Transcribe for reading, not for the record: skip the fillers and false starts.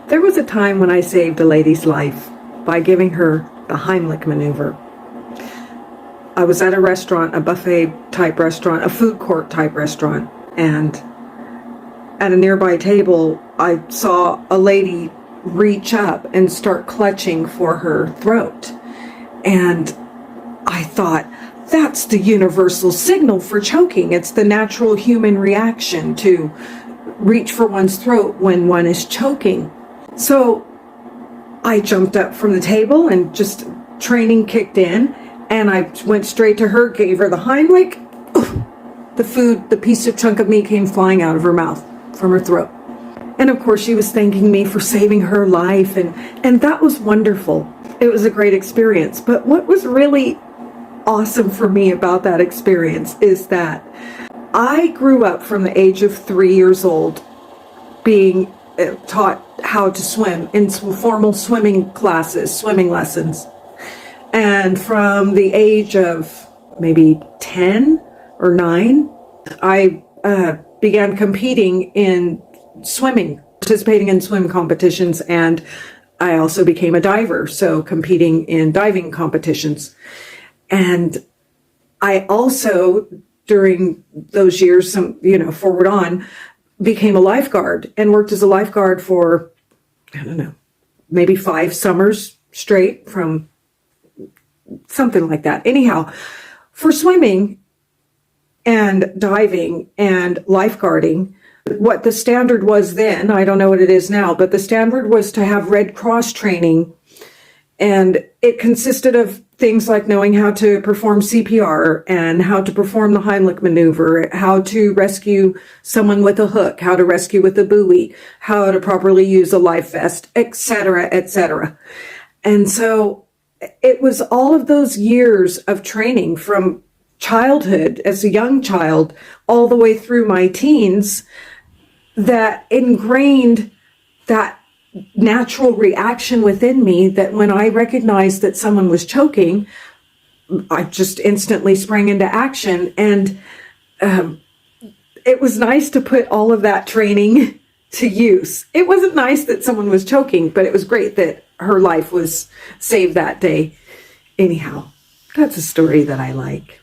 There was a time when I saved a lady's life by giving her the Heimlich maneuver. I was at a restaurant, a buffet type restaurant, a food court type restaurant, and at a nearby table, I saw a lady reach up and start clutching for her throat. And I thought, that's the universal signal for choking. It's the natural human reaction to reach for one's throat when one is choking. So I jumped up from the table and just training kicked in, and I went straight to her, gave her the Heimlich. The piece of chunk of meat came flying out of her mouth from her throat. And of course she was thanking me for saving her life, and that was wonderful. It was a great experience. But what was really awesome for me about that experience is that I grew up from the age of 3 years old being taught how to swim in formal swimming classes, swimming lessons. And from the age of maybe 10 or 9, I began competing in swimming, participating in swim competitions, and I also became a diver, so competing in diving competitions. And I also, during those years, forward on, became a lifeguard and worked as a lifeguard for, I don't know, maybe 5 summers straight, from something like that. Anyhow, for swimming and diving and lifeguarding, what the standard was then, I don't know what it is now, but the standard was to have Red Cross training. And it consisted of things like knowing how to perform CPR and how to perform the Heimlich maneuver, how to rescue someone with a hook, how to rescue with a buoy, how to properly use a life vest, etc., etc. And so it was all of those years of training from childhood, as a young child, all the way through my teens, that ingrained that natural reaction within me, that when I recognized that someone was choking, I just instantly sprang into action. And it was nice to put all of that training to use. It wasn't nice that someone was choking, but it was great that her life was saved that day. Anyhow, that's a story that I like.